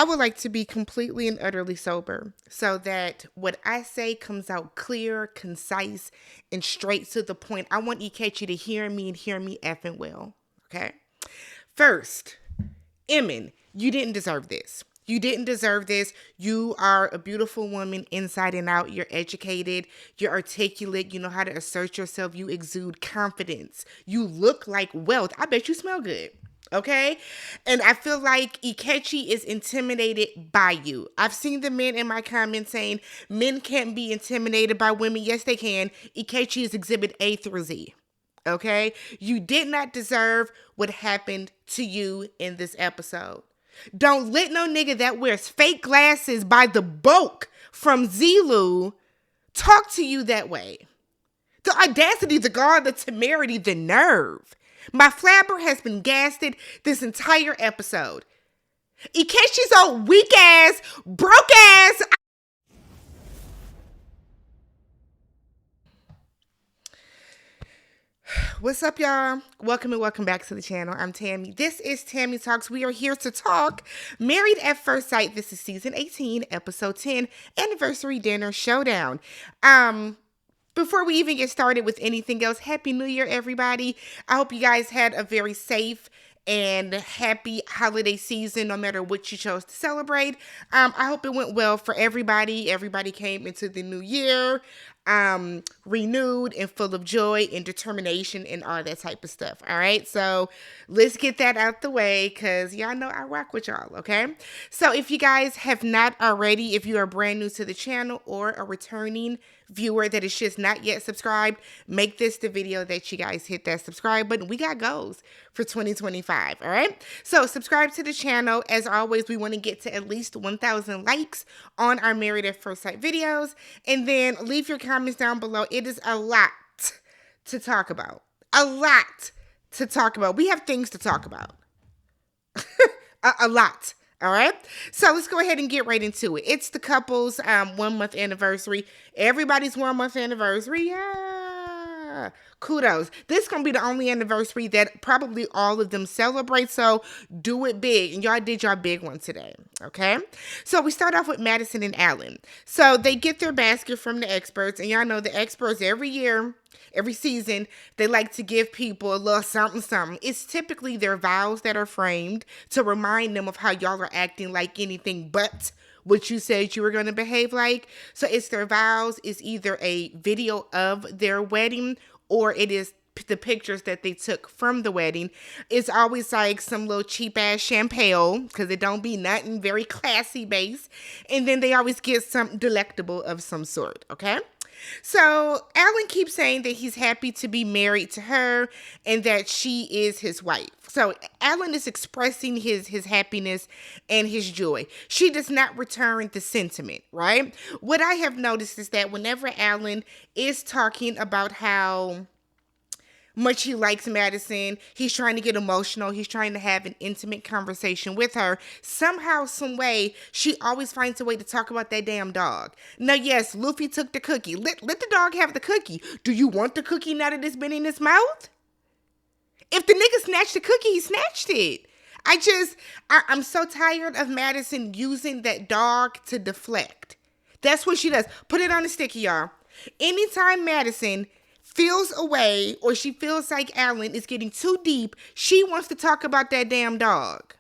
I would like to be completely and utterly sober so that what I say comes out clear, concise, and straight to the point. I want Ikechi to hear me and hear me effing well. Okay? First, Emin, you didn't deserve this. You didn't deserve this. You are a beautiful woman inside and out. You're educated. You're articulate. You know how to assert yourself. You exude confidence. You look like wealth. I bet you smell good. Okay? And I feel like Ikechi is intimidated by you. I've seen the men in my comments saying men can't be intimidated by women. Yes, they can. Ikechi is exhibit A through Z. Okay? You did not deserve what happened to you in this episode. Don't let no nigga that wears fake glasses by the bulk from Zulu talk to you that way. The audacity, the gall, the temerity, the nerve. My flabber has been gasted this entire episode. Ikechi's old weak ass, broke ass. What's up, y'all? Welcome and welcome back to the channel. I'm Tammy. This is TammyTalks. We are here to talk Married at First Sight. This is season 18, episode 10, anniversary dinner showdown. Before we even get started with anything else, Happy New Year, everybody. I hope you guys had a very safe and happy holiday season, no matter what you chose to celebrate. I hope it went well for everybody. Everybody came into the new year renewed and full of joy and determination and all that type of stuff. All right. So let's get that out the way because y'all know I rock with y'all. Okay. So if you guys have not already, if you are brand new to the channel or a returning viewer that is just not yet subscribed, make this the video that you guys hit that subscribe button. We got goals for 2025. All right. So subscribe to the channel. As always, we want to get to at least 1,000 likes on our Married at First Sight videos. And then leave your comments down below. It is a lot to talk about. A lot to talk about. We have things to talk about. a lot. All right. So let's go ahead and get right into it. It's the couple's 1 month anniversary. Everybody's 1 month anniversary. Yeah. Kudos. This is going to be the only anniversary that probably all of them celebrate. So do it big. And y'all did your big one today. Okay. So we start off with Madison and Alan. So they get their basket from the experts. And y'all know the experts every year, every season, they like to give people a little something, something. It's typically their vows that are framed to remind them of how y'all are acting like anything but what you said you were going to behave like. So it's their vows. It's either a video of their wedding or it is the pictures that they took from the wedding. It's always like some little cheap ass champagne because it don't be nothing very classy based. And then they always get something delectable of some sort. Okay. So Alan keeps saying that he's happy to be married to her and that she is his wife. So Alan is expressing his happiness and his joy. She does not return the sentiment, right? What I have noticed is that whenever Alan is talking about how much he likes Madison, he's trying to get emotional, he's trying to have an intimate conversation with her, somehow, some way, she always finds a way to talk about that damn dog. Now, yes, Luffy took the cookie. Let the dog have the cookie. Do you want the cookie now that it's been in his mouth? If the nigga snatched the cookie, he snatched it. I'm so tired of Madison using that dog to deflect. That's what she does. Put it on the sticky, y'all. Anytime Madison feels away or she feels like Alan is getting too deep, she wants to talk about that damn dog.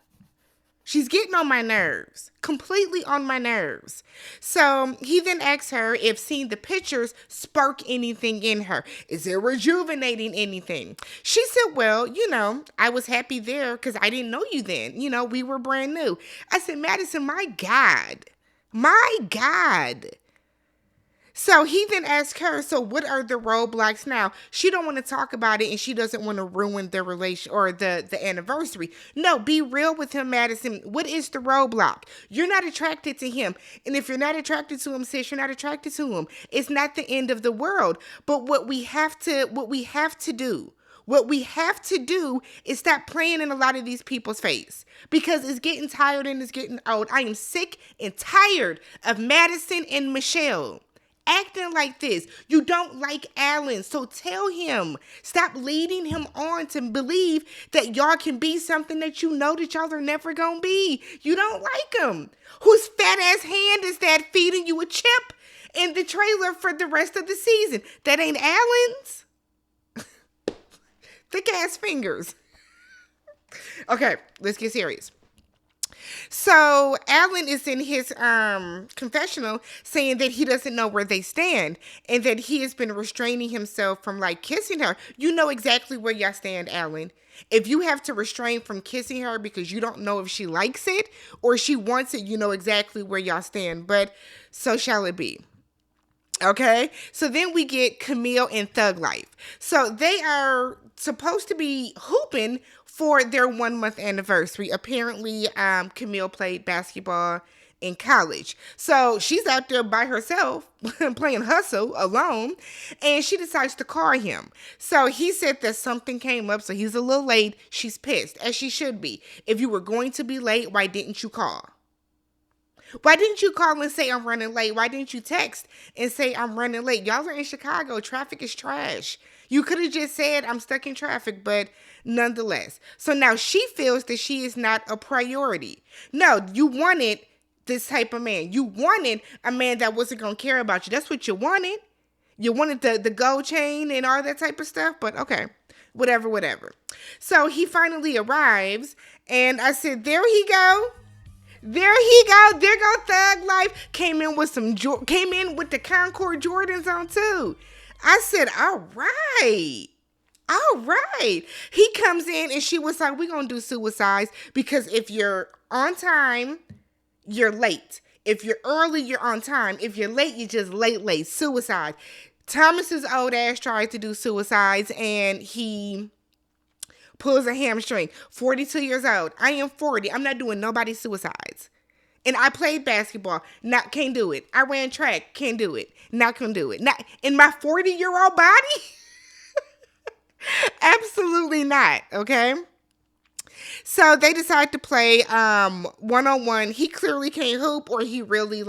She's getting on my nerves, completely on my nerves. So he then asks her if seeing the pictures spark anything in her. Is it rejuvenating anything? She said, well, I was happy there because I didn't know you then. We were brand new. I said, Madison, my God. So he then asked her, so what are the roadblocks now? She don't want to talk about it and she doesn't want to ruin the relation or the anniversary. No, be real with him, Madison. What is the roadblock? You're not attracted to him. And if you're not attracted to him, sis, you're not attracted to him. It's not the end of the world. But what we have to do is stop playing in a lot of these people's face because it's getting tired and it's getting old. I am sick and tired of Madison and Michelle acting like this. You don't like Alan, so tell him. Stop leading him on to believe that y'all can be something that you know that y'all are never gonna be. You don't like him. Whose fat ass hand is that feeding you a chip in the trailer for the rest of the season? That ain't Alan's. Thick ass fingers. Okay, let's get serious. So Alan is in his confessional saying that he doesn't know where they stand and that he has been restraining himself from like kissing her. You know exactly where y'all stand, Alan. If you have to restrain from kissing her because you don't know if she likes it or she wants it, you know exactly where y'all stand. But so shall it be. Okay, so then we get Camille and Thug Life. So they are supposed to be hooping for their 1 month anniversary. Apparently, Camille played basketball in college. So she's out there by herself playing hustle alone, and she decides to call him. So he said that something came up, so he's a little late. She's pissed, as she should be. If you were going to be late, why didn't you call? Why didn't you call and say I'm running late? Why didn't you text and say I'm running late? Y'all are in Chicago. Traffic is trash. You could have just said I'm stuck in traffic, but nonetheless. So now she feels that she is not a priority. No, you wanted this type of man. You wanted a man that wasn't going to care about you. That's what you wanted. You wanted the gold chain and all that type of stuff, but okay. Whatever. So he finally arrives, and I said, there he go. There he go. There go Thug Life. Came in with the Concord Jordans on too. I said, all right. He comes in and she was like, we're going to do suicides because if you're on time, you're late. If you're early, you're on time. If you're late, you're just late. Suicide. Thomas's old ass tried to do suicides and he pulls a hamstring. 42 years old. I am 40. I'm not doing nobody's suicides. And I played basketball. Can't do it. I ran track. Can't do it. Not gonna do it. Not in my 40-year-old body. Absolutely not. Okay. So they decide to play one-on-one. He clearly can't hoop, or he really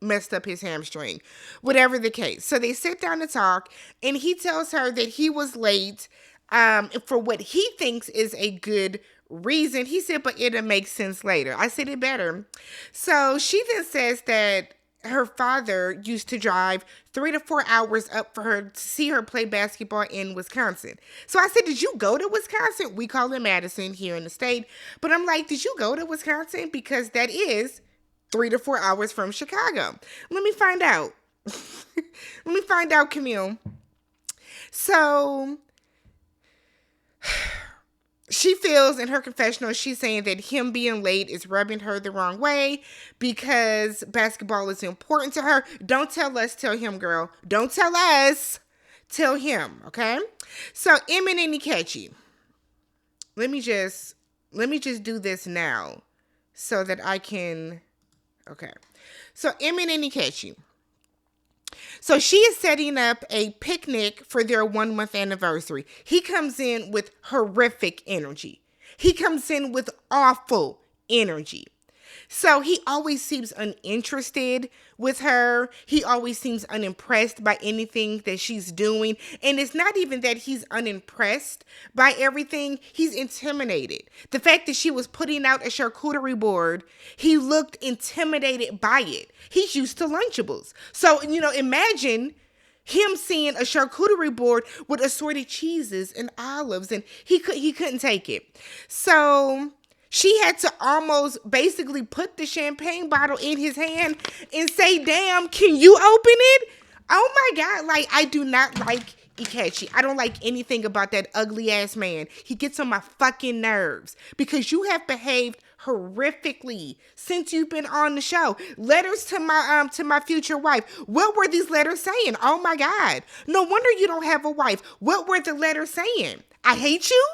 messed up his hamstring. Whatever the case. So they sit down to talk, and he tells her that he was late for what he thinks is a good reason. He said, but it'll make sense later. I said it better. So she then says that her father used to drive 3 to 4 hours up for her to see her play basketball in Wisconsin. So I said, did you go to Wisconsin? We call it Madison here in the state. But I'm like, did you go to Wisconsin? Because that is 3 to 4 hours from Chicago. Let me find out. Let me find out, Camille. So she feels in her confessional, she's saying that him being late is rubbing her the wrong way because basketball is important to her. Don't tell us, tell him, girl. Don't tell us, tell him, okay? So Emmett and Ikechi. Let me just do this now so that I can, okay. So Emmett and Ikechi. So she is setting up a picnic for their 1 month anniversary. He comes in with horrific energy. He comes in with awful energy. So he always seems uninterested with her. He always seems unimpressed by anything that she's doing. And it's not even that he's unimpressed by everything. He's intimidated. The fact that she was putting out a charcuterie board, he looked intimidated by it. He's used to Lunchables. So, imagine him seeing a charcuterie board with assorted cheeses and olives, and he couldn't take it. So she had to almost basically put the champagne bottle in his hand and say, damn, can you open it? Oh my God. I do not like Ikechi. I don't like anything about that ugly ass man. He gets on my fucking nerves because you have behaved horrifically since you've been on the show. Letters to my future wife. What were these letters saying? Oh my God. No wonder you don't have a wife. What were the letters saying? I hate you?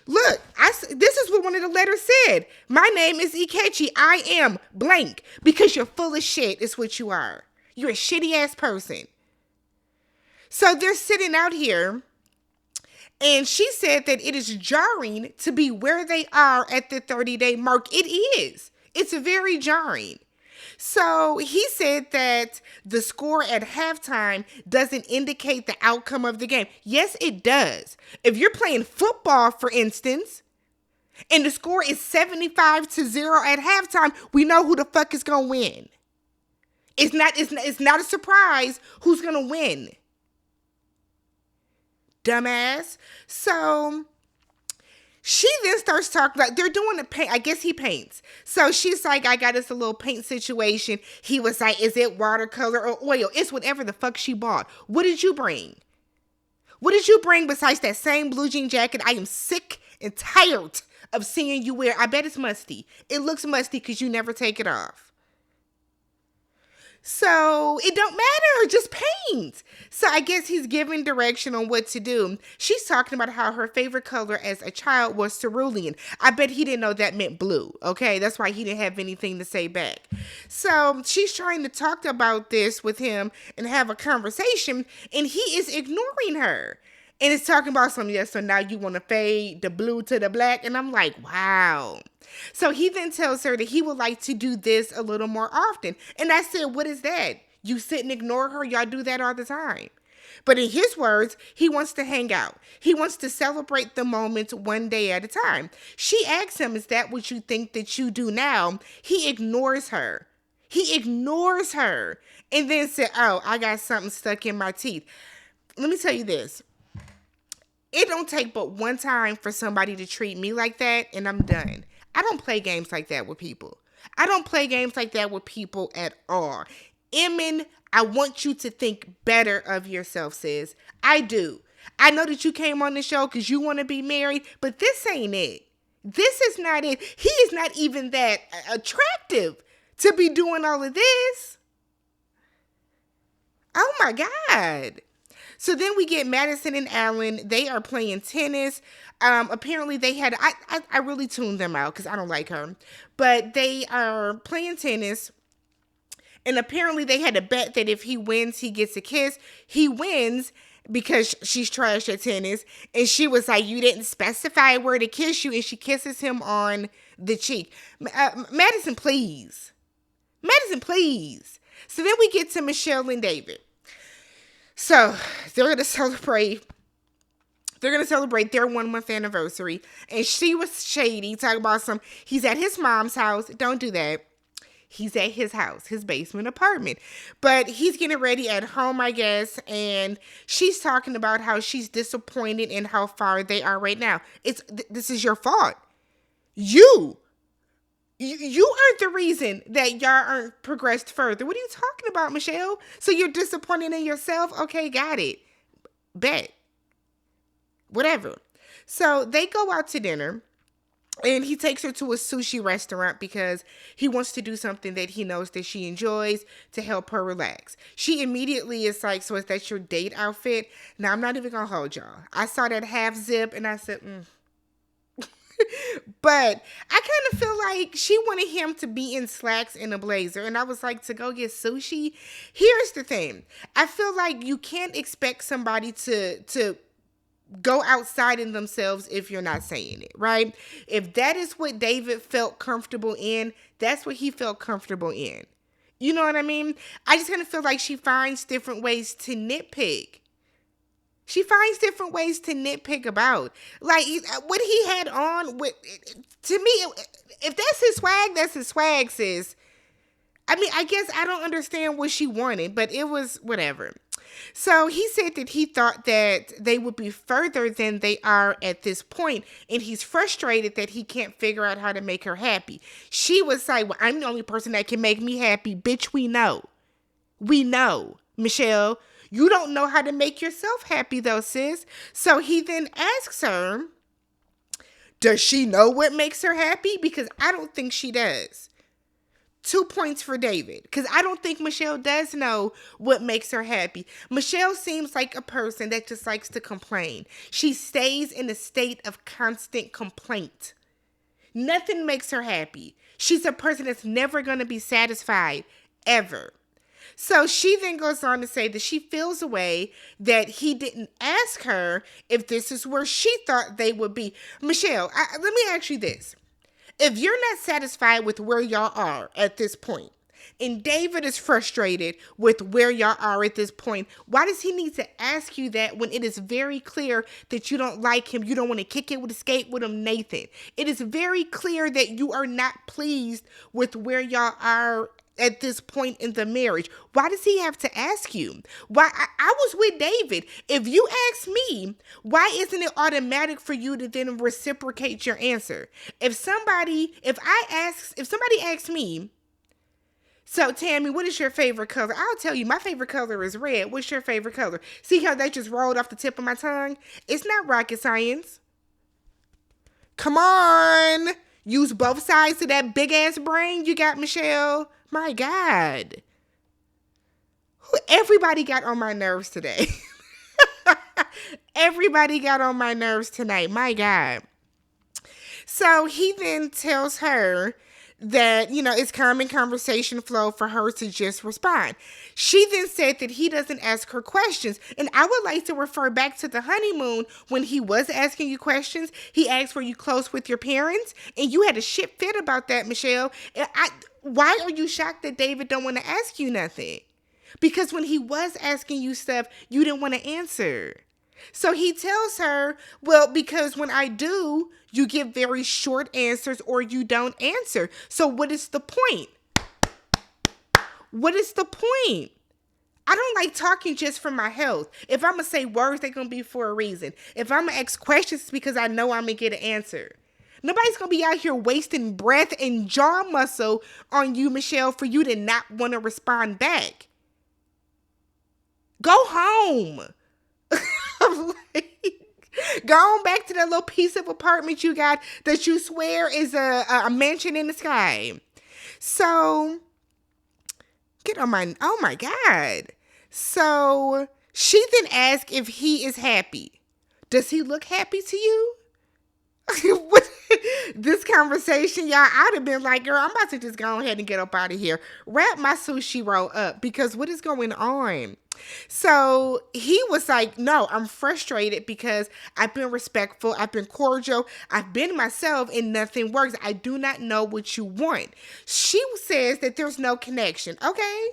Look, this is what one of the letters said. My name is Ikechi. I am blank. Because you're full of shit is what you are. You're a shitty ass person. So they're sitting out here, and she said that it is jarring to be where they are at the 30-day mark. It is. It's very jarring. So he said that the score at halftime doesn't indicate the outcome of the game. Yes, it does. If you're playing football, for instance, and the score is 75-0 at halftime, we know who the fuck is gonna win. It's not a surprise who's gonna win. Dumbass. So she then starts talking about, they're doing the paint. I guess he paints. So she's like, I got this a little paint situation. He was like, is it watercolor or oil? It's whatever the fuck she bought. What did you bring? What did you bring besides that same blue jean jacket I am sick and tired of seeing you wear? I bet it's musty. It looks musty because you never take it off. So it don't matter, just paint. So I guess he's giving direction on what to do. She's talking about how her favorite color as a child was cerulean. I bet he didn't know that meant blue, okay? That's why he didn't have anything to say back. So she's trying to talk about this with him and have a conversation, and he is ignoring her. And it's talking about something, yeah, so now you want to fade the blue to the black. And I'm like, wow. So he then tells her that he would like to do this a little more often. And I said, what is that? You sit and ignore her? Y'all do that all the time. But in his words, he wants to hang out. He wants to celebrate the moments one day at a time. She asks him, is that what you think that you do now? He ignores her. He ignores her. And then said, oh, I got something stuck in my teeth. Let me tell you this. It don't take but one time for somebody to treat me like that, and I'm done. I don't play games like that with people. I don't play games like that with people at all. Emin, I want you to think better of yourself, sis. I do. I know that you came on the show because you want to be married, but this ain't it. This is not it. He is not even that attractive to be doing all of this. Oh my God. So then we get Madison and Alan. They are playing tennis. Apparently they had, I really tuned them out because I don't like her. But they are playing tennis. And apparently they had a bet that if he wins, he gets a kiss. He wins because she's trash at tennis. And she was like, you didn't specify where to kiss you. And she kisses him on the cheek. Madison, please. Madison, please. So then we get to Michelle and David. So they're going to celebrate their 1 month anniversary. And she was shady, talking about he's at his mom's house. Don't do that. He's at his house, his basement apartment. But he's getting ready at home, I guess. And she's talking about how she's disappointed in how far they are right now. This is your fault. You aren't the reason that y'all aren't progressed further. What are you talking about, Michelle? So you're disappointed in yourself? Okay, got it. Bet. Whatever. So they go out to dinner, and he takes her to a sushi restaurant because he wants to do something that he knows that she enjoys to help her relax. She immediately is like, so is that your date outfit? Now, I'm not even going to hold y'all. I saw that half zip, and I said, But I kind of feel like she wanted him to be in slacks and a blazer. And I was like, to go get sushi? Here's the thing. I feel like you can't expect somebody to go outside in themselves if you're not saying it, right? If that is what David felt comfortable in, that's what he felt comfortable in. You know what I mean? I just kind of feel like she finds different ways to nitpick. She finds different ways to nitpick about. Like, what he had on, to me, if that's his swag, sis. I mean, I guess I don't understand what she wanted, but it was whatever. So he said that he thought that they would be further than they are at this point, and he's frustrated that he can't figure out how to make her happy. She was like, well, I'm the only person that can make me happy. Bitch, we know. We know, Michelle. You don't know how to make yourself happy, though, sis. So he then asks her, does she know what makes her happy? Because I don't think she does. 2 points for David, because I don't think Michelle does know what makes her happy. Michelle seems like a person that just likes to complain. She stays in a state of constant complaint. Nothing makes her happy. She's a person that's never going to be satisfied, ever. So she then goes on to say that she feels a way that he didn't ask her if this is where she thought they would be. Michelle, let me ask you this. If you're not satisfied with where y'all are at this point, And David is frustrated with where y'all are at this point. Why does he need to ask you that when it is very clear that you don't like him? You don't want to kick it with escape with him, Nathan. It is very clear that you are not pleased with where y'all are at this point in the marriage. Why does he have to ask you? Why? I was with David. If you ask me, why isn't it automatic for you to then reciprocate your answer? If somebody asks me, so Tammy, what is your favorite color? I'll tell you, my favorite color is red. What's your favorite color? See how that just rolled off the tip of my tongue? It's not rocket science. Come on. Use both sides of that big ass brain you got, Michelle. My God. Everybody got on my nerves today. Everybody got on my nerves tonight. My God. So he then tells her that, it's common conversation flow for her to just respond. She then said that he doesn't ask her questions. And I would like to refer back to the honeymoon when he was asking you questions. He asked, were you close with your parents? And you had a shit fit about that, Michelle. Why are you shocked that David don't want to ask you nothing? Because when he was asking you stuff, you didn't want to answer. So he tells her, well, because when I do, you give very short answers or you don't answer. So what is the point? What is the point? I don't like talking just for my health. If I'm going to say words, they're going to be for a reason. If I'm going to ask questions, it's because I know I'm going to get an answer. Nobody's going to be out here wasting breath and jaw muscle on you, Michelle, for you to not want to respond back. Go home. I'm like, go on back to that little piece of apartment you got that you swear is a mansion in the sky. So, oh my God. So, she then asked if he is happy. Does he look happy to you? This conversation, y'all, I'd have been like, girl, I'm about to just go ahead and get up out of here. Wrap my sushi roll up because what is going on? So he was like, no, I'm frustrated because I've been respectful. I've been cordial. I've been myself and nothing works. I do not know what you want. She says that there's no connection. Okay.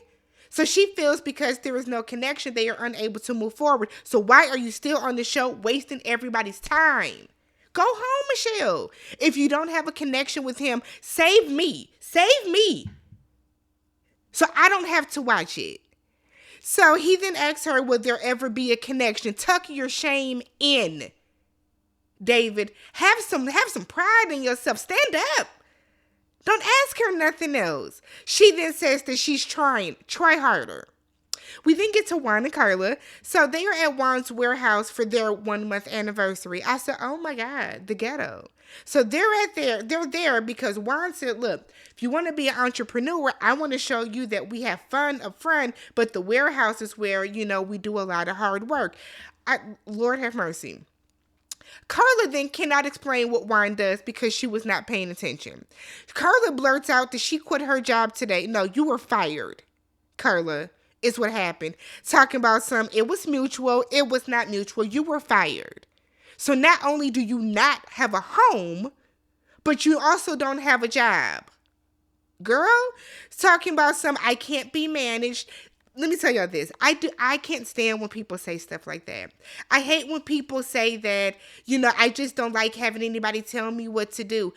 So she feels because there is no connection, they are unable to move forward. So why are you still on the show wasting everybody's time? Go home, Michelle. If you don't have a connection with him, save me. Save me. So I don't have to watch it. So he then asks her, will there ever be a connection? Tuck your shame in, David. Have some pride in yourself. Stand up. Don't ask her nothing else. She then says that she's trying. Try harder. We then get to Juan and Carla. So they are at Juan's warehouse for their 1 month anniversary. I said, oh my God, the ghetto. So they're there because Juan said, look, if you want to be an entrepreneur, I want to show you that we have fun up front, but the warehouse is where, we do a lot of hard work. Lord have mercy. Carla then cannot explain what Juan does because she was not paying attention. Carla blurts out that she quit her job today. No, you were fired, Carla. Is what happened. Talking about it was mutual. It was not mutual. You were fired. So not only do you not have a home, but you also don't have a job. Girl, talking about I can't be managed. Let me tell y'all this. I can't stand when people say stuff like that. I hate when people say that, I just don't like having anybody tell me what to do.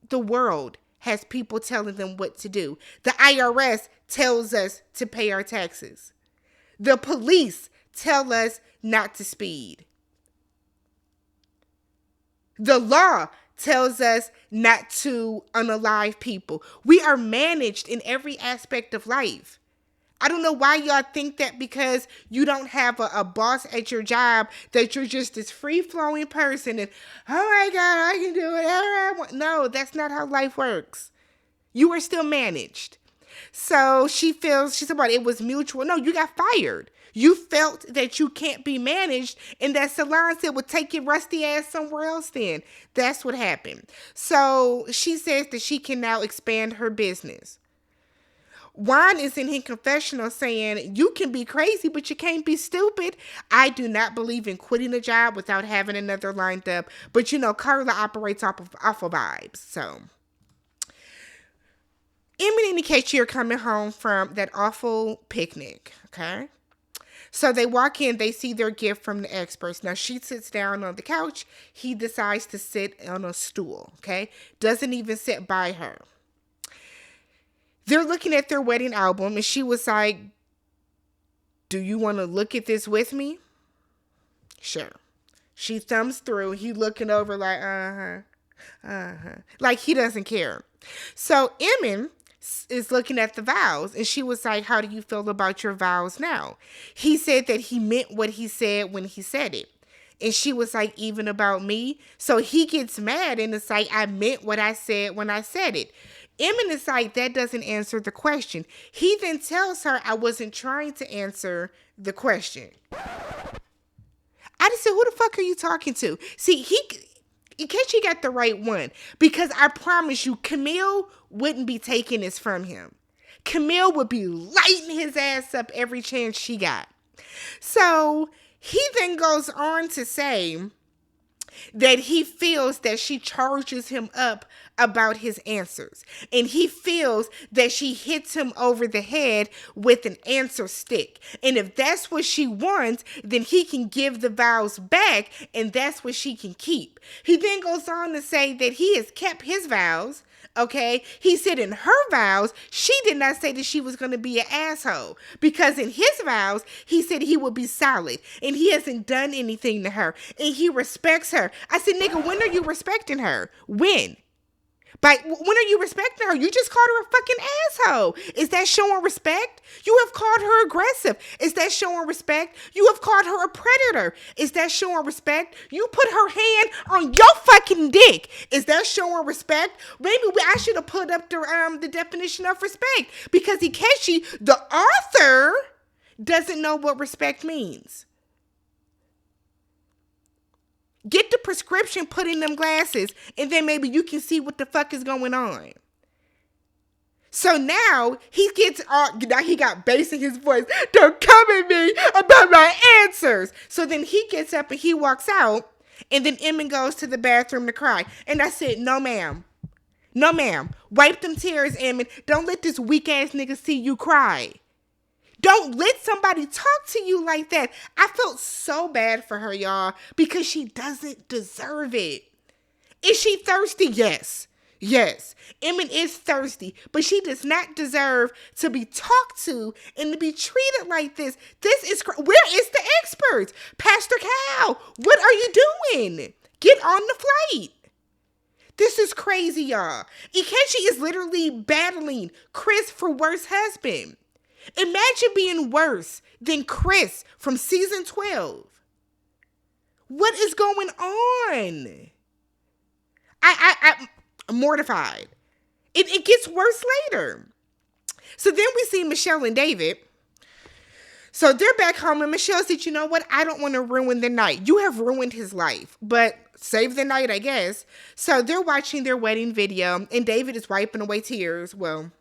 The world has people telling them what to do. The IRS tells us to pay our taxes. The police tell us not to speed. The law tells us not to unalive people. We are managed in every aspect of life. I don't know why y'all think that because you don't have a boss at your job that you're just this free-flowing person and, oh my God, I can do whatever I want. No, that's not how life works. You are still managed. So she said, it was mutual. No, you got fired. You felt that you can't be managed and that salon said, well, take your rusty ass somewhere else then. That's what happened. So she says that she can now expand her business. Juan is in his confessional saying, you can be crazy, but you can't be stupid. I do not believe in quitting a job without having another lined up. But, Carla operates off of vibes. So Emmett and Ikechi are coming home from that awful picnic, okay? So they walk in, they see their gift from the experts. Now she sits down on the couch. He decides to sit on a stool, okay? Doesn't even sit by her. They're looking at their wedding album, and she was like, do you want to look at this with me? Sure. She thumbs through. He looking over like, like he doesn't care. So Emmett is looking at the vows, and she was like, how do you feel about your vows now? He said that he meant what he said when he said it. And she was like, even about me? So he gets mad, and it's like, I meant what I said when I said it. Emmett is like, that doesn't answer the question. He then tells her, I wasn't trying to answer the question. I just said, who the fuck are you talking to? See, Ikechi got the right one, because I promise you, Camille wouldn't be taking this from him. Camille would be lighting his ass up every chance she got. So he then goes on to say that he feels that she charges him up about his answers. And he feels that she hits him over the head with an answer stick. And if that's what she wants, then he can give the vows back, and that's what she can keep. He then goes on to say that he has kept his vows. Okay, he said in her vows, she did not say that she was going to be an asshole, because in his vows, he said he would be solid, and he hasn't done anything to her, and he respects her. I said, nigga, when are you respecting her? When? When are you respecting her? You just called her a fucking asshole. Is that showing respect? You have called her aggressive. Is that showing respect? You have called her a predator. Is that showing respect? You put her hand on your fucking dick. Is that showing respect? Maybe I should have put up the definition of respect, because Ikechi, the author, doesn't know what respect means. Get the prescription put in them glasses, and then maybe you can see what the fuck is going on. So now he got bass in his voice. Don't come at me about my answers. So then he gets up and he walks out, and then Emmett goes to the bathroom to cry. And I said, no, ma'am. No, ma'am. Wipe them tears, Emmett. Don't let this weak ass nigga see you cry. Don't let somebody talk to you like that. I felt so bad for her, y'all, because she doesn't deserve it. Is she thirsty? Yes. Yes. Emmett is thirsty, but she does not deserve to be talked to and to be treated like this. Where is the experts? Pastor Cal, what are you doing? Get on the flight. This is crazy, y'all. Ikechi is literally battling Chris for worst husband. Imagine being worse than Chris from season 12. What is going on? I'm mortified. It gets worse later. So then we see Michelle and David. So they're back home, and Michelle said, you know what? I don't want to ruin the night. You have ruined his life, but save the night, I guess. So they're watching their wedding video, and David is wiping away tears. Well,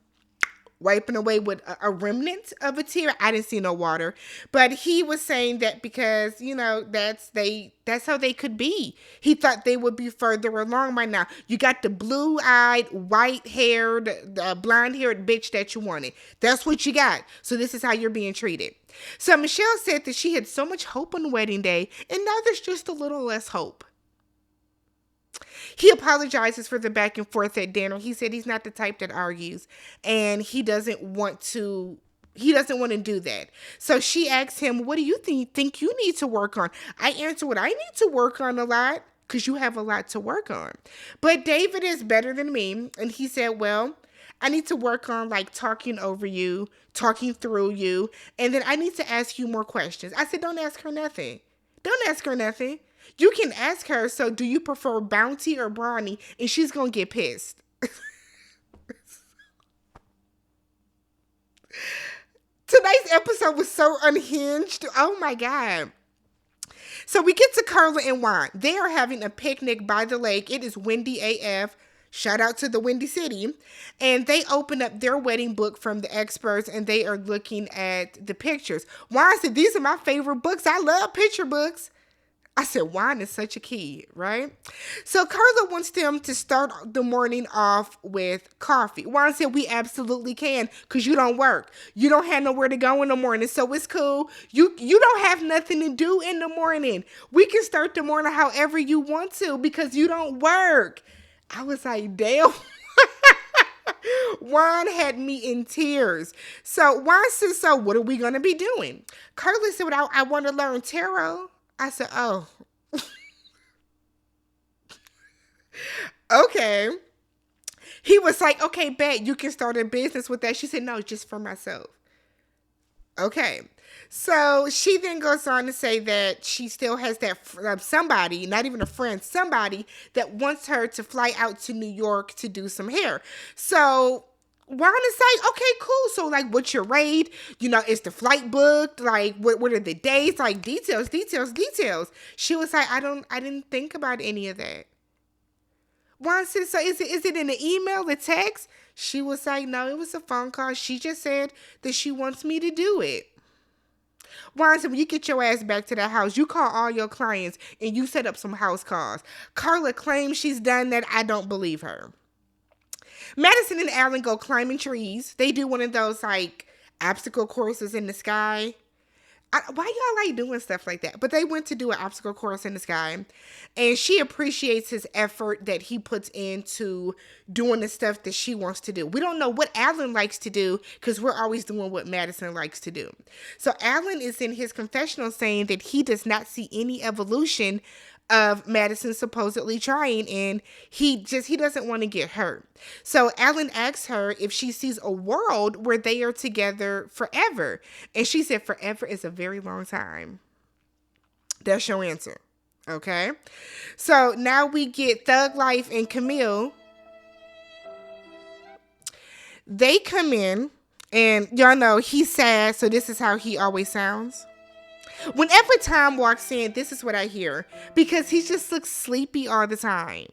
wiping away with a remnant of a tear. I didn't see no water, but he was saying that because, that's how they could be. He thought they would be further along by now. You got the blue-eyed, white-haired, blonde-haired bitch that you wanted. That's what you got. So this is how you're being treated. So Michelle said that she had so much hope on the wedding day, and now there's just a little less hope. He apologizes for the back and forth at dinner. He said he's not the type that argues, and he doesn't want to do that. So she asks him, what do you think you need to work on? I answer what I need to work on a lot, because you have a lot to work on. But David is better than me, and he said, well, I need to work on talking over you, talking through you, and then I need to ask you more questions. I said, don't ask her nothing. Don't ask her nothing. You can ask her, so do you prefer Bounty or Brawny? And she's going to get pissed. Tonight's episode was so unhinged. Oh my God. So we get to Carla and Juan. They are having a picnic by the lake. It is windy AF. Shout out to the Windy City. And they open up their wedding book from the experts, and they are looking at the pictures. Juan said, these are my favorite books. I love picture books. I said, wine is such a key, right? So Carla wants them to start the morning off with coffee. Juan said, we absolutely can, because you don't work. You don't have nowhere to go in the morning, so it's cool. You don't have nothing to do in the morning. We can start the morning however you want to, because you don't work. I was like, damn. Juan had me in tears. So Juan said, so what are we going to be doing? Carla said, well, I want to learn tarot. I said, oh, okay. He was like, okay, bet you can start a business with that. She said, no, just for myself. Okay. So she then goes on to say that she still has that somebody, not even a friend, somebody that wants her to fly out to New York to do some hair. So Juan is like, okay, cool. So, like, what's your rate? You know, is the flight booked? Like, what are the dates? Like, details. She was like, I didn't think about any of that. Juan said, so is it in an email, a text? She was like, no, it was a phone call. She just said that she wants me to do it. Juan said, when you get your ass back to that house, you call all your clients and you set up some house calls. Carla claims she's done that. I don't believe her. Madison and Alan go climbing trees. They do one of those, like, obstacle courses in the sky. Why y'all like doing stuff like that? But they went to do an obstacle course in the sky. And she appreciates his effort that he puts into doing the stuff that she wants to do. We don't know what Alan likes to do because we're always doing what Madison likes to do. So Alan is in his confessional saying that he does not see any evolution of Madison supposedly trying, and he doesn't want to get hurt. So Alan asks her if she sees a world where they are together forever. And she said forever is a very long time. That's your answer. Okay. So now we get Thug Life and Camille. They come in, and y'all know he's sad, so this is how he always sounds. Whenever Tom walks in, this is what I hear, because he just looks sleepy all the time.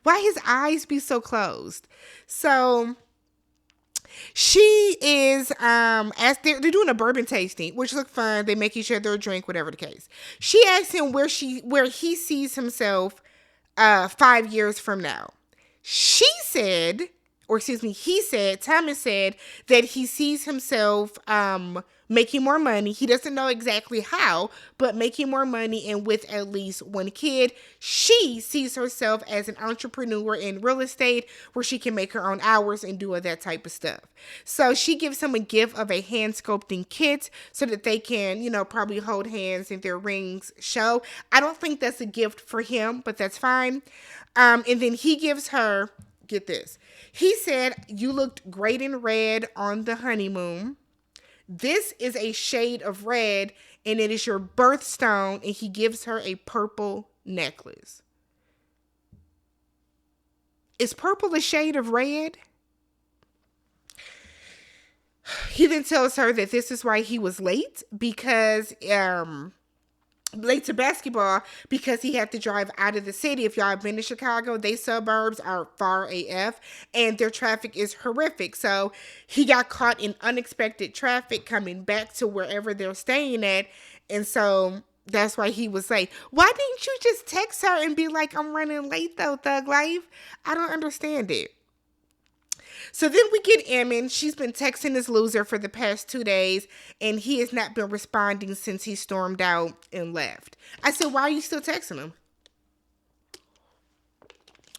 Why his eyes be so closed? So she is, as they're doing a bourbon tasting, which look fun. They make each other a drink, whatever the case. She asks him where he sees himself 5 years from now. He said, Thomas said that he sees himself making more money. He doesn't know exactly how, but making more money and with at least one kid. She sees herself as an entrepreneur in real estate where she can make her own hours and do all that type of stuff. So she gives him a gift of a hand sculpting kit so that they can, probably hold hands and their rings show. I don't think that's a gift for him, but that's fine. And then he gives her, get this. He said, you looked great in red on the honeymoon. This is a shade of red, and it is your birthstone, and he gives her a purple necklace. Is purple a shade of red? He then tells her that this is why he was late, because late to basketball because he had to drive out of the city. If y'all have been to Chicago, they suburbs are far AF and their traffic is horrific. So he got caught in unexpected traffic coming back to wherever they're staying at. And so that's why he was late. Why didn't you just text her and be like, I'm running late though, Thug Life? I don't understand it. So then we get Emin. She's been texting this loser for the past 2 days, and he has not been responding since he stormed out and left. I said, why are you still texting him?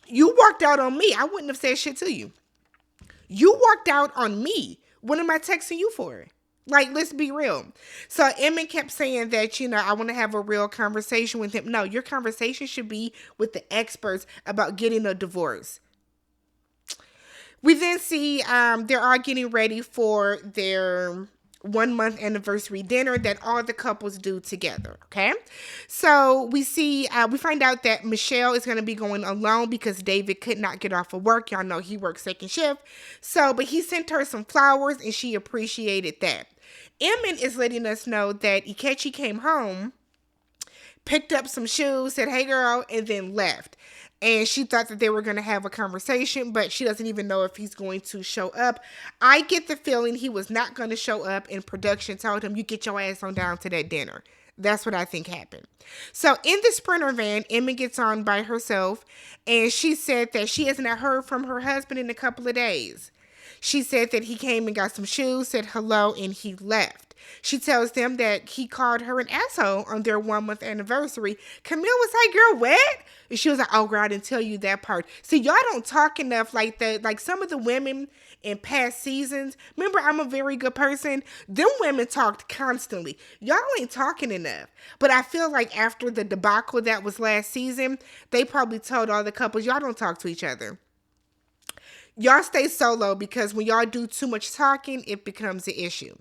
You walked out on me. I wouldn't have said shit to you. You walked out on me. What am I texting you for? Like, let's be real. So Emin kept saying that, I want to have a real conversation with him. No, your conversation should be with the experts about getting a divorce. We then see they're all getting ready for their 1 month anniversary dinner that all the couples do together. Okay. So we find out that Michelle is going to be going alone because David could not get off of work. Y'all know he works second shift. But he sent her some flowers and she appreciated that. Emin is letting us know that Ikechi came home, picked up some shoes, said, hey girl, and then left. And she thought that they were going to have a conversation, but she doesn't even know if he's going to show up. I get the feeling he was not going to show up, and production told him, you get your ass on down to that dinner. That's what I think happened. So in the Sprinter van, Emma gets on by herself, and she said that she hasn't heard from her husband in a couple of days. She said that he came and got some shoes, said hello, and he left. She tells them that he called her an asshole on their 1 month anniversary. Camille was like, girl, what? And she was like, oh, girl, I didn't tell you that part. See, y'all don't talk enough like that. Like some of the women in past seasons, remember, I'm a very good person. Them women talked constantly. Y'all ain't talking enough. But I feel like after the debacle that was last season, they probably told all the couples, y'all don't talk to each other. Y'all stay solo because when y'all do too much talking, it becomes an issue.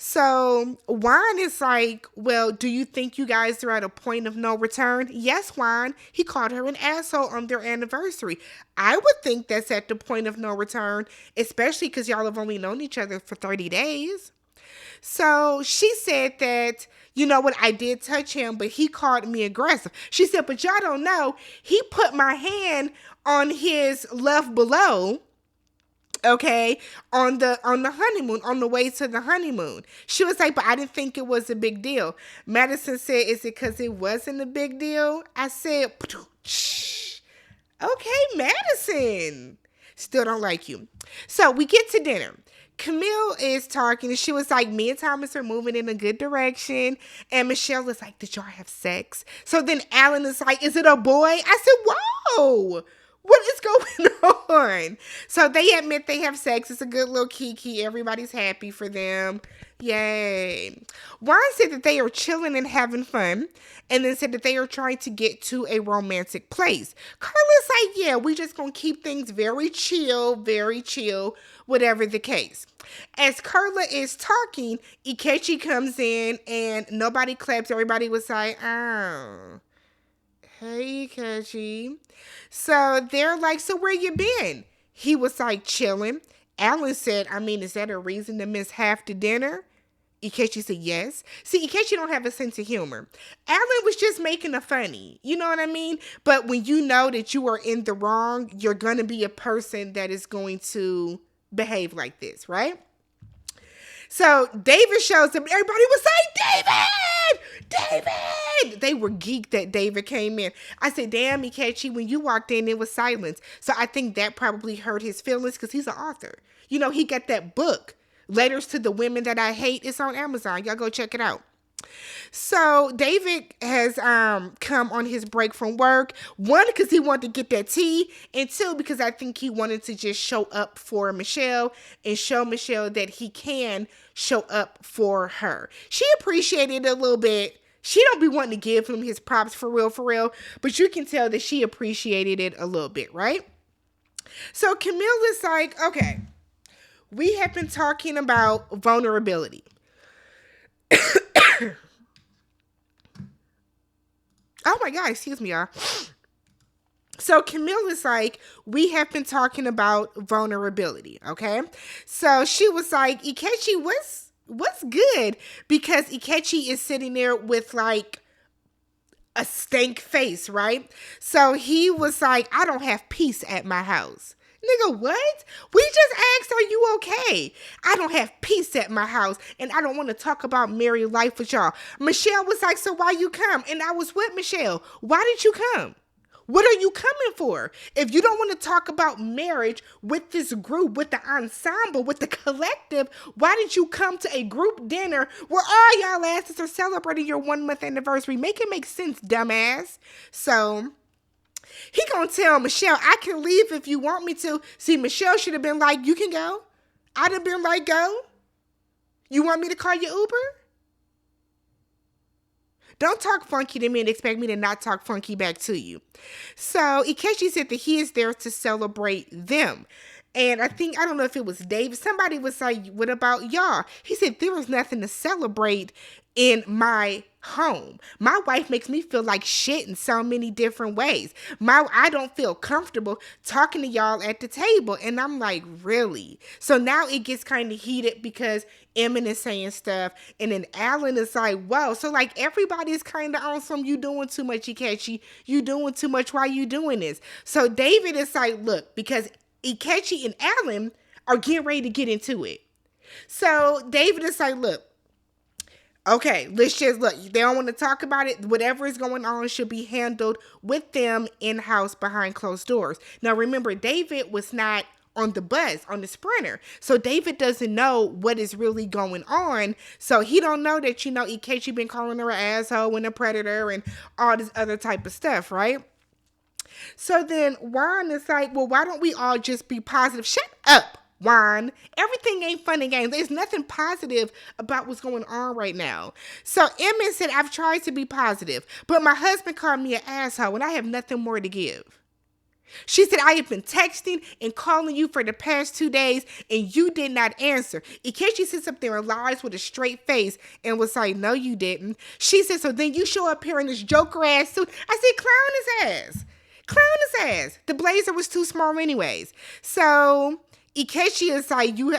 So Juan is like, well, do you think you guys are at a point of no return? Yes, Juan. He called her an asshole on their anniversary. I would think that's at the point of no return, especially because y'all have only known each other for 30 days. So she said that, you know what, I did touch him, but he called me aggressive. She said, but y'all don't know, he put my hand on his left below, okay, on the honeymoon, on the way to the honeymoon. She was like, but I didn't think it was a big deal. Madison said, is it because it wasn't a big deal? I said, shh. Okay, Madison. Still don't like you. So we get to dinner. Camille is talking, and she was like, me and Thomas are moving in a good direction. And Michelle is like, did y'all have sex? So then Alan is like, is it a boy? I said, whoa, what is going on? So they admit they have sex. It's a good little kiki. Everybody's happy for them. Yay. Juan said that they are chilling and having fun, and then said that they are trying to get to a romantic place. Carla's like, yeah, we just gonna keep things very chill, whatever the case. As Carla is talking, Ikechi comes in, and nobody claps. Everybody was like, oh, hey, Ikechi. So they're like, so where you been? He was like, chilling. Alan said, I mean, is that a reason to miss half the dinner? Ikechi said, yes. See, Ikechi don't have a sense of humor. Alan was just making a funny. You know what I mean? But when you know that you are in the wrong, you're going to be a person that is going to behave like this, right? So David shows up, and everybody was like, David! They were geeked that David came in. I said, damn, Ikechi, when you walked in, it was silence. So I think that probably hurt his feelings because he's an author. You know, he got that book, Letters to the Women That I Hate. It's on Amazon. Y'all go check it out. So David has come on his break from work. 1, because he wanted to get that tea. And 2, because I think he wanted to just show up for Michelle and show Michelle that he can show up for her. She appreciated it a little bit. She don't be wanting to give him his props for real. But you can tell that she appreciated it a little bit, right? So Camille is like, okay, we have been talking about vulnerability. Oh my God, excuse me, y'all. So Camille is like, we have been talking about vulnerability, okay? So she was like, Ikechi, what's good? Because Ikechi is sitting there with like a stank face, right? So he was like, I don't have peace at my house. Nigga, what? We just asked, are you okay? I don't have peace at my house, and I don't want to talk about married life with y'all. Michelle was like, so why you come? And I was with Michelle. Why did you come? What are you coming for? If you don't want to talk about marriage with this group, with the ensemble, with the collective, why did you come to a group dinner where all y'all asses are celebrating your 1 month anniversary? Make it make sense, dumbass. So he gonna tell Michelle, I can leave if you want me to. See, Michelle should have been like, you can go. I'd have been like, go. You want me to call you Uber? Don't talk funky to me and expect me to not talk funky back to you. So Ikechi said that he is there to celebrate them. And I don't know if it was Dave, somebody was like, what about y'all? He said, there is nothing to celebrate in my home. My wife makes me feel like shit in so many different ways. I don't feel comfortable talking to y'all at the table. And I'm like, really? So now it gets kind of heated because Emin is saying stuff. And then Alan is like, whoa. So like everybody's kind of on some, you doing too much, Ikechi. You doing too much. Why you doing this? So David is like, look, because Ikechi and Alan are getting ready to get into it. So David is like, look, Okay, let's just look. They don't want to talk about it. Whatever is going on should be handled with them in-house behind closed doors. Now, remember, David was not on the bus, on the Sprinter. So David doesn't know what is really going on. So he don't know that, Ikechi been calling her an asshole and a predator and all this other type of stuff, right? So then Juan is like, well, why don't we all just be positive? Shut up, Juan. Everything ain't fun and games. There's nothing positive about what's going on right now. So Emmett said, I've tried to be positive, but my husband called me an asshole and I have nothing more to give. She said, I have been texting and calling you for the past 2 days and you did not answer. Ikechi sits up there and lies with a straight face and was like, no, you didn't. She said, so then you show up here in this Joker ass suit. I said, clown his ass. Clown his ass. The blazer was too small anyways. So Ikechi is like, you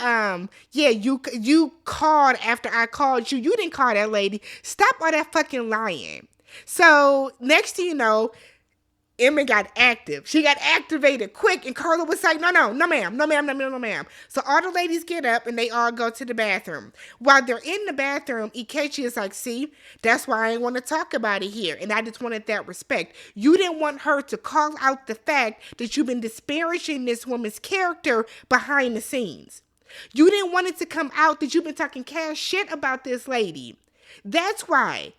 called after I called you. You didn't call that lady. Stop all that fucking lying. So next thing you know, Emma got active. She got activated quick, and Carla was like, no, ma'am. So all the ladies get up, and they all go to the bathroom. While they're in the bathroom, Ikechi is like, see, that's why I didn't want to talk about it here, and I just wanted that respect. You didn't want her to call out the fact that you've been disparaging this woman's character behind the scenes. You didn't want it to come out that you've been talking cash shit about this lady. That's why.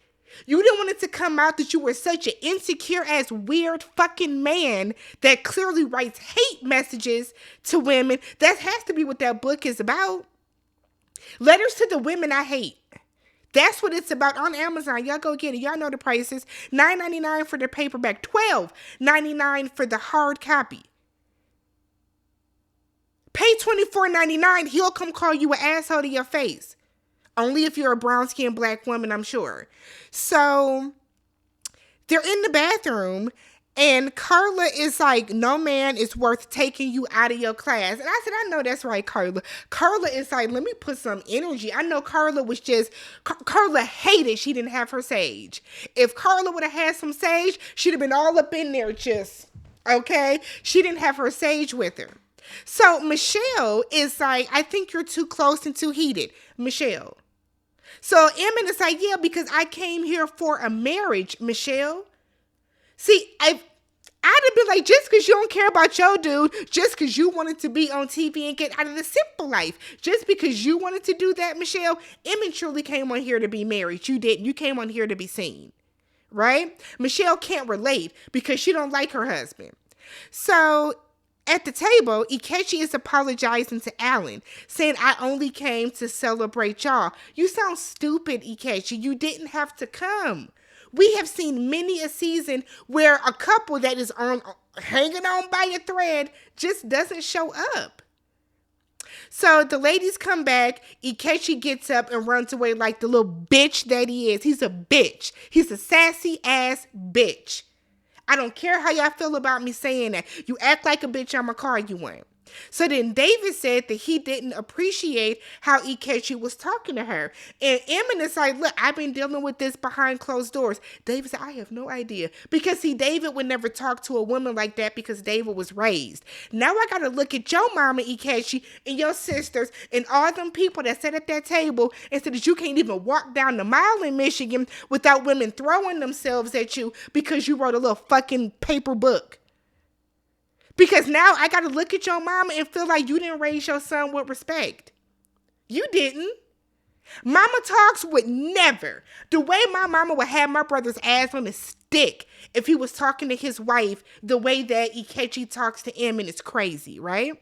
You didn't want it to come out that you were such an insecure ass weird fucking man that clearly writes hate messages to women. That has to be what that book is about. Letters to the Women I Hate. That's what it's about on Amazon. Y'all go get it. Y'all know the prices. $9.99 for the paperback. $12.99 for the hard copy. Pay $24.99. He'll come call you an asshole to your face. Only if you're a brown-skinned black woman, I'm sure. So they're in the bathroom, and Carla is like, no man is worth taking you out of your class. And I said, I know that's right, Carla. Carla is like, let me put some energy. I know Carla hated she didn't have her sage. If Carla would have had some sage, she'd have been all up in there okay? She didn't have her sage with her. So Michelle is like, I think you're too close and too heated. Michelle. So Emmett is like, yeah, because I came here for a marriage, Michelle. See, I'd have been like, just because you don't care about your dude, just because you wanted to be on TV and get out of the simple life, just because you wanted to do that, Michelle, Emmett truly came on here to be married. You didn't. You came on here to be seen, right? Michelle can't relate because she don't like her husband. So at the table, Ikechi is apologizing to Alan, saying, I only came to celebrate y'all. You sound stupid, Ikechi. You didn't have to come. We have seen many a season where a couple that is hanging on by a thread just doesn't show up. So the ladies come back. Ikechi gets up and runs away like the little bitch that he is. He's a bitch. He's a sassy ass bitch. I don't care how y'all feel about me saying that. You act like a bitch, I'ma call you one. So then David said that he didn't appreciate how Ikechi was talking to her. And Emmett is like, look, I've been dealing with this behind closed doors. David said, I have no idea. Because see, David would never talk to a woman like that because David was raised. Now I got to look at your mama, Ikechi, and your sisters, and all them people that sat at that table and said that you can't even walk down the mile in Michigan without women throwing themselves at you because you wrote a little fucking paper book. Because now I got to look at your mama and feel like you didn't raise your son with respect. You didn't. Mama Talks would never. The way my mama would have my brother's ass on a stick if he was talking to his wife the way that Ikechi talks to him, and it's crazy, right?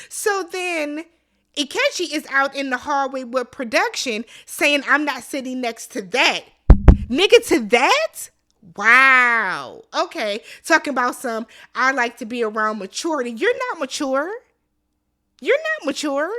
So then Ikechi is out in the hallway with production saying, I'm not sitting next to that. Nigga, to that? Wow. Okay. Talking about I like to be around maturity. You're not mature. You're not mature.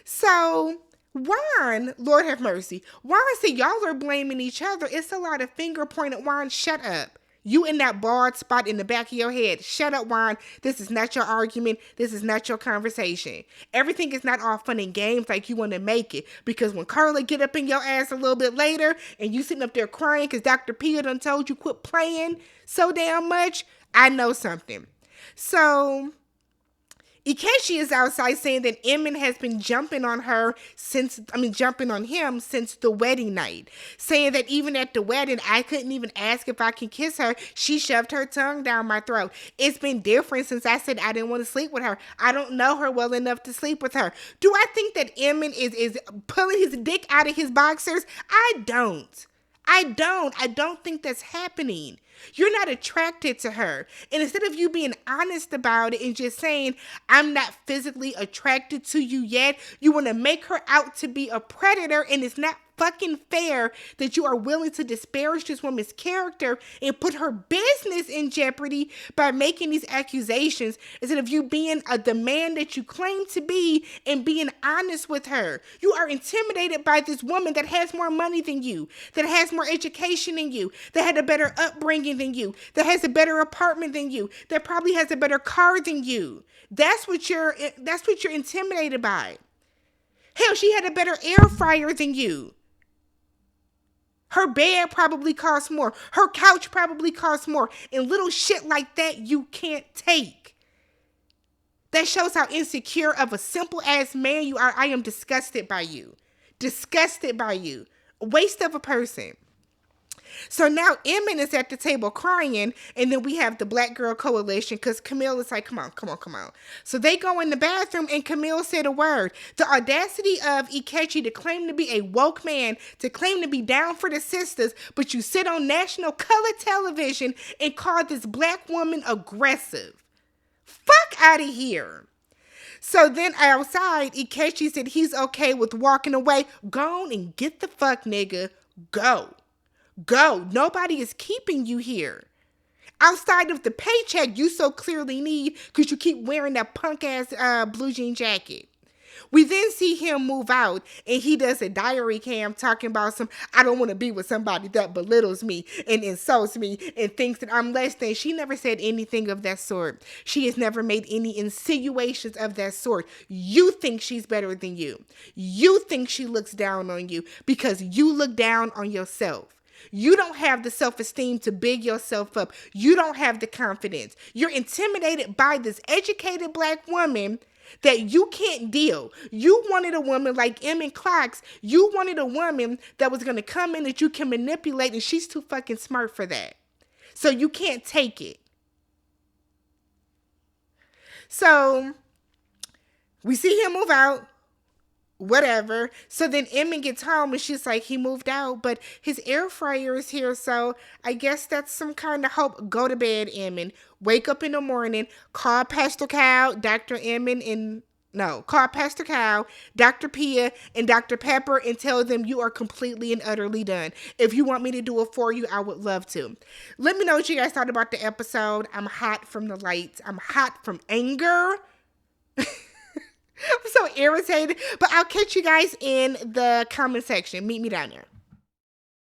So Juan, Lord have mercy. Juan said, y'all are blaming each other. It's a lot of finger pointing. Juan, shut up. You in that bald spot in the back of your head. Shut up, Juan. This is not your argument. This is not your conversation. Everything is not all fun and games like you want to make it. Because when Carla get up in your ass a little bit later and you sitting up there crying because Dr. Pia done told you quit playing so damn much, I know something. So Ikechi is outside saying that Emin has been jumping on him since the wedding night. Saying that even at the wedding, I couldn't even ask if I can kiss her. She shoved her tongue down my throat. It's been different since I said I didn't want to sleep with her. I don't know her well enough to sleep with her. Do I think that Emin is pulling his dick out of his boxers? I don't. I don't think that's happening. You're not attracted to her. And instead of you being honest about it and just saying, I'm not physically attracted to you yet, you want to make her out to be a predator, and it's not fucking fair that you are willing to disparage this woman's character and put her business in jeopardy by making these accusations instead of you being the man that you claim to be and being honest with her. You are intimidated by this woman that has more money than you, that has more education than you, that had a better upbringing than you, that has a better apartment than you, that probably has a better car than you. That's what you're intimidated by. Hell, she had a better air fryer than you. Her bed probably costs more. Her couch probably costs more. And little shit like that you can't take. That shows how insecure of a simple ass man you are. I am disgusted by you. Disgusted by you. A waste of a person. So now Emin is at the table crying, and then we have the Black Girl Coalition because Camille is like, come on. So they go in the bathroom, and Camille said a word. The audacity of Ikechi to claim to be a woke man, to claim to be down for the sisters, but you sit on national color television and call this black woman aggressive. Fuck out of here. So then outside, Ikechi said he's okay with walking away. Go on and get the fuck, nigga. Go. Nobody is keeping you here. Outside of the paycheck you so clearly need because you keep wearing that punk ass blue jean jacket. We then see him move out, and he does a diary cam talking about I don't want to be with somebody that belittles me and insults me and thinks that I'm less than. She never said anything of that sort. She has never made any insinuations of that sort. You think she's better than you. You think she looks down on you because you look down on yourself. You don't have the self-esteem to big yourself up. You don't have the confidence. You're intimidated by this educated black woman that you can't deal. You wanted a woman like Emin Clarks. You wanted a woman that was going to come in that you can manipulate, and she's too fucking smart for that. So you can't take it. So we see him move out. Whatever. So then Emin gets home and she's like, he moved out, but his air fryer is here. So I guess that's some kind of hope. Go to bed, Emin. Wake up in the morning. Call Pastor Cow, Dr. Dr. Pia, and Dr. Pepper and tell them you are completely and utterly done. If you want me to do it for you, I would love to. Let me know what you guys thought about the episode. I'm hot from the lights. I'm hot from anger. I'm so irritated, but I'll catch you guys in the comment section. Meet me down there.